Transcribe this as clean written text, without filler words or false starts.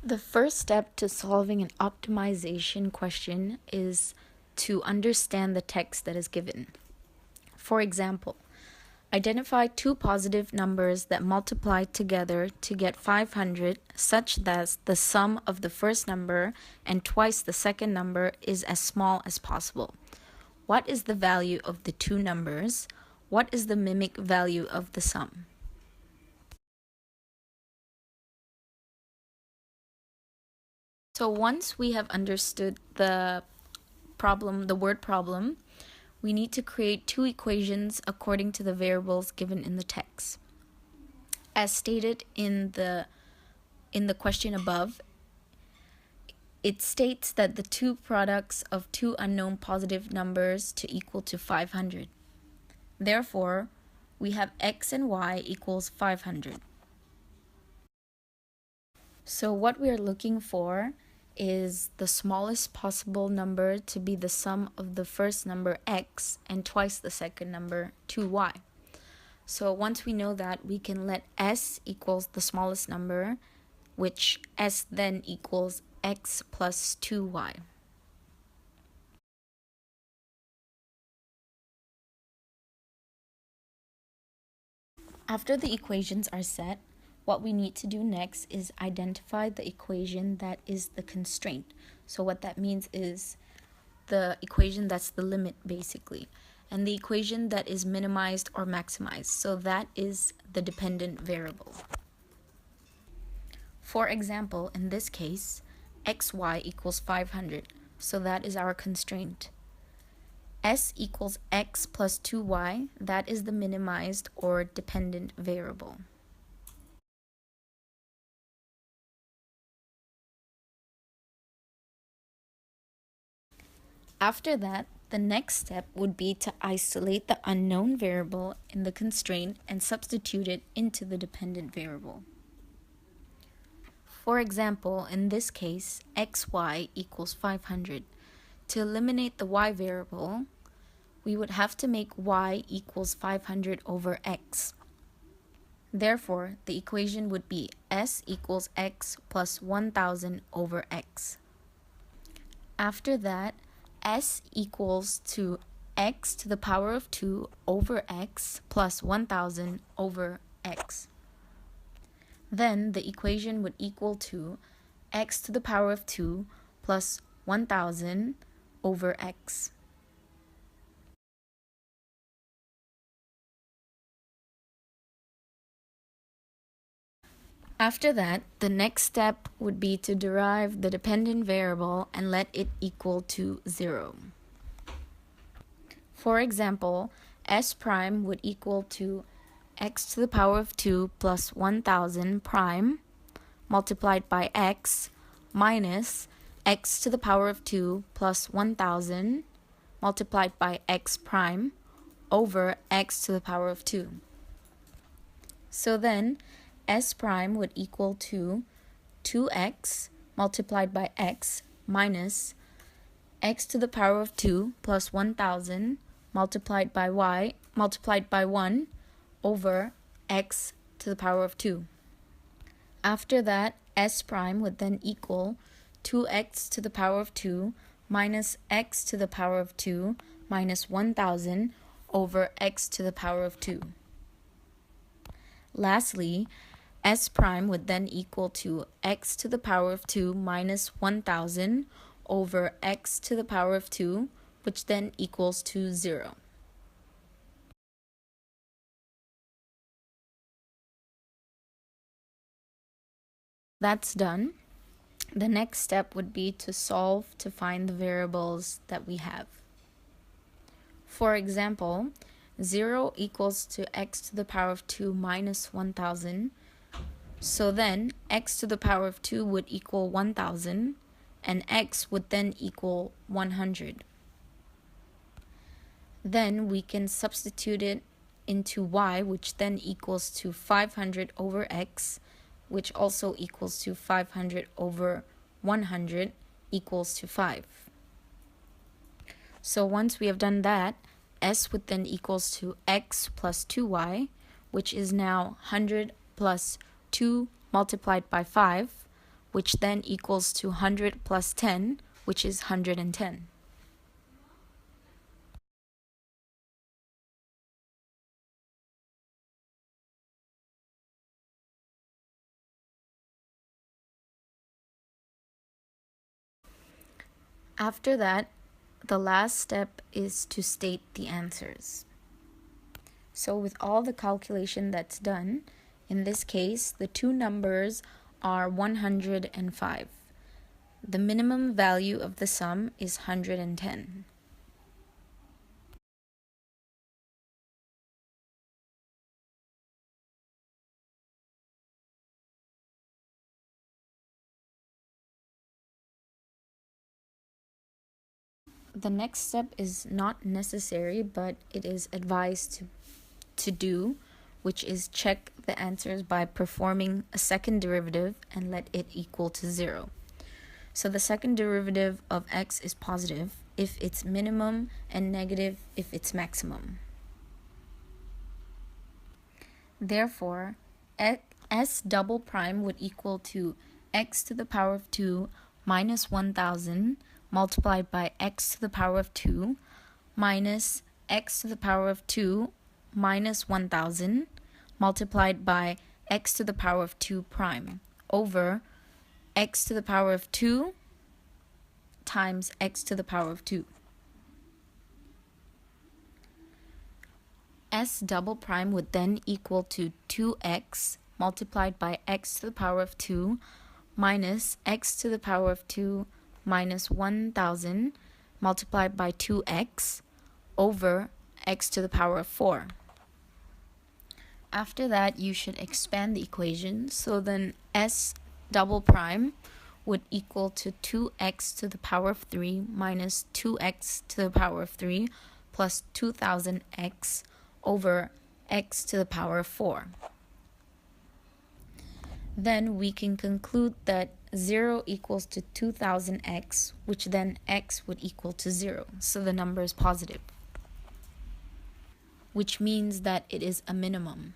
The first step to solving an optimization question is to understand the text that is given. For example, identify two positive numbers that multiply together to get 500 such that the sum of the first number and twice the second number is as small as possible. What is the value of the two numbers? What is the mimic value of the sum? So once we have understood the word problem, we need to create two equations according to the variables given in the text. As stated in the question above, it states that the two products of two unknown positive numbers to equal to 500. Therefore, we have x and y equals 500. So what we are looking for is the smallest possible number to be the sum of the first number x and twice the second number 2y. So once we know that, we can let s equals the smallest number, which s then equals x plus 2y. After the equations are set, what we need to do next is identify the equation that is the constraint. So what that means is the equation that's the limit, basically, and the equation that is minimized or maximized. So that is the dependent variable. For example, in this case, xy equals 500, so that is our constraint. S equals x plus 2y, that is the minimized or dependent variable. After that, the next step would be to isolate the unknown variable in the constraint and substitute it into the dependent variable. For example, in this case, xy equals 500. To eliminate the y variable, we would have to make y equals 500 over x. Therefore, the equation would be s equals x plus 1000 over x. After that, s equals to x to the power of 2 over x plus 1000 over x. Then the equation would equal to x to the power of 2 plus 1000 over x. After that, the next step would be to derive the dependent variable and let it equal to 0. For example, s prime would equal to x to the power of 2 plus 1000 prime multiplied by x minus x to the power of 2 plus 1000 multiplied by x prime over x to the power of 2. So then, s prime would equal to 2x multiplied by x minus x to the power of 2 plus 1000 multiplied by y multiplied by 1 over x to the power of 2. After that, s prime would then equal 2x to the power of 2 minus x to the power of 2 minus 1000 over x to the power of 2. Lastly, s prime would then equal to x to the power of 2 minus 1000 over x to the power of 2, which then equals to 0. That's done. The next step would be to solve to find the variables that we have. For example, 0 equals to x to the power of 2 minus 1000. So then, x to the power of 2 would equal 1000, and x would then equal 100. Then we can substitute it into y, which then equals to 500 over x, which also equals to 500 over 100 equals to 5. So once we have done that, s would then equals to x plus 2y, which is now 100 plus 2 multiplied by 5, which then equals to 100 plus 10, which is 110. After that, the last step is to state the answers. So with all the calculation that's done, in this case, the two numbers are 105. The minimum value of the sum is 110. The next step is not necessary, but it is advised to do, which is check the answers by performing a second derivative and let it equal to 0. So the second derivative of x is positive if it's minimum and negative if it's maximum. Therefore, s double prime would equal to x to the power of 2 minus 1000 multiplied by x to the power of 2 minus x to the power of 2 minus 1000 multiplied by x to the power of 2 prime over x to the power of 2 times x to the power of 2. S double prime would then equal to 2x multiplied by x to the power of 2 minus x to the power of 2 minus 1000 multiplied by 2x over x to the power of 4. After that, you should expand the equation. So then s double prime would equal to 2x to the power of 3 minus 2x to the power of 3 plus 2000x over x to the power of 4. Then we can conclude that 0 equals to 2000x, which then x would equal to 0. So the number is positive, which means that it is a minimum.